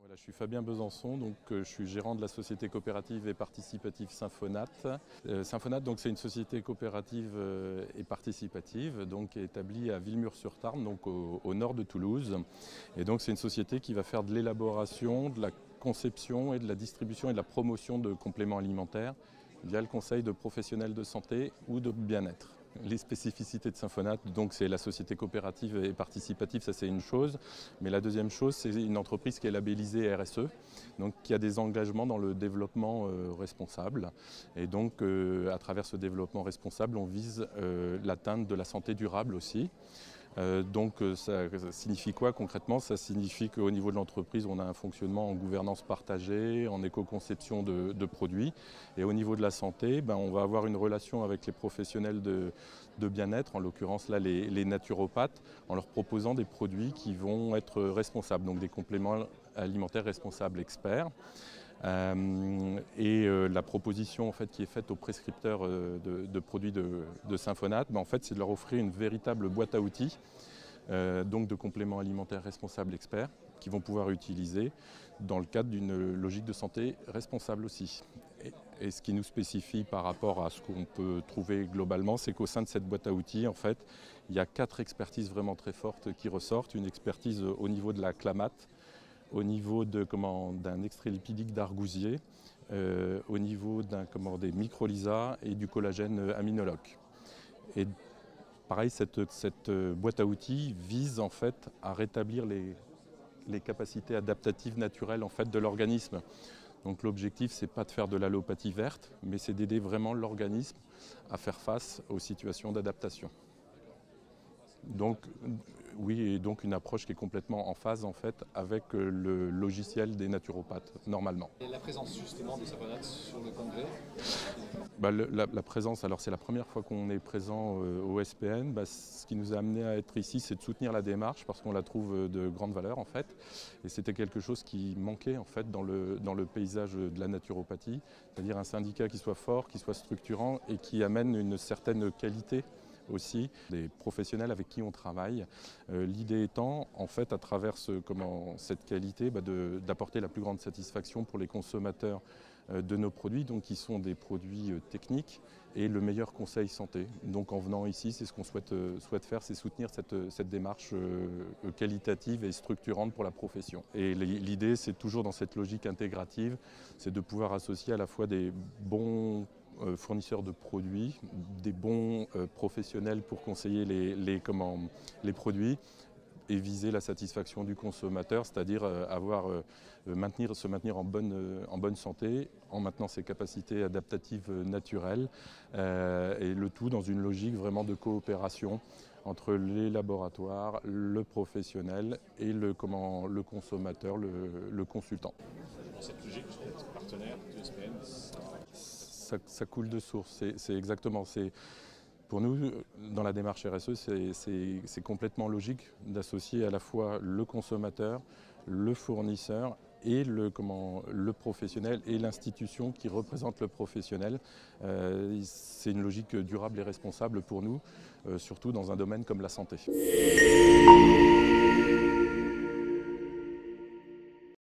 Voilà, je suis Fabien Besançon, donc, je suis gérant de la société coopérative et participative Symphonat. Symphonat, c'est une société coopérative et participative donc, qui est établie à Villemur-sur-Tarn, donc au nord de Toulouse. Et donc c'est une société qui va faire de l'élaboration, de la conception et de la distribution et de la promotion de compléments alimentaires via le conseil de professionnels de santé ou de bien-être. Les spécificités de Symphonat, donc c'est la société coopérative et participative, ça c'est une chose. Mais la deuxième chose, c'est une entreprise qui est labellisée RSE, donc qui a des engagements dans le développement responsable. Et donc à travers ce développement responsable, on vise l'atteinte de la santé durable aussi. Ça signifie quoi concrètement? Ça signifie qu'au niveau de l'entreprise, on a un fonctionnement en gouvernance partagée, en éco-conception de produits. Et au niveau de la santé, on va avoir une relation avec les professionnels de bien-être, en l'occurrence là les naturopathes, en leur proposant des produits qui vont être responsables, donc des compléments alimentaires responsables experts. La proposition en fait, qui est faite aux prescripteurs de produits de Symphonat, en fait, c'est de leur offrir une véritable boîte à outils donc de compléments alimentaires responsables experts qui vont pouvoir utiliser dans le cadre d'une logique de santé responsable aussi. Et ce qui nous spécifie par rapport à ce qu'on peut trouver globalement, c'est qu'au sein de cette boîte à outils, en fait, il y a 4 expertises vraiment très fortes qui ressortent. Une expertise au niveau de la clamate, au niveau d'un extrait lipidique d'argousier, au niveau des microlysats et du collagène aminologue. Et pareil, cette boîte à outils vise en fait à rétablir les capacités adaptatives naturelles en fait, de l'organisme. Donc l'objectif, c'est pas de faire de l'allopathie verte, mais c'est d'aider vraiment l'organisme à faire face aux situations d'adaptation. Donc, oui, et donc une approche qui est complètement en phase en fait, avec le logiciel des naturopathes, normalement. Et la présence justement de Symphonat sur le congrès? La présence, alors c'est la première fois qu'on est présent au SPN. Ce qui nous a amené à être ici, c'est de soutenir la démarche parce qu'on la trouve de grande valeur en fait. Et c'était quelque chose qui manquait en fait dans le paysage de la naturopathie, c'est-à-dire un syndicat qui soit fort, qui soit structurant et qui amène une certaine qualité aussi des professionnels avec qui on travaille. L'idée étant, en fait, à travers cette qualité, d'apporter la plus grande satisfaction pour les consommateurs de nos produits, donc qui sont des produits techniques et le meilleur conseil santé. Donc en venant ici, c'est ce qu'on souhaite faire, c'est soutenir cette démarche qualitative et structurante pour la profession. Et l'idée, c'est toujours dans cette logique intégrative, c'est de pouvoir associer à la fois des bons fournisseurs de produits, des bons professionnels pour conseiller les produits et viser la satisfaction du consommateur, c'est-à-dire se maintenir en bonne santé, en maintenant ses capacités adaptatives naturelles, et le tout dans une logique vraiment de coopération entre les laboratoires, le professionnel et le consommateur, le consultant. Dans cette logique, vous êtes partenaire du SPN? Ça coule de source, c'est exactement. Pour nous, dans la démarche RSE, c'est complètement logique d'associer à la fois le consommateur, le fournisseur et le professionnel et l'institution qui représente le professionnel. C'est une logique durable et responsable pour nous, surtout dans un domaine comme la santé.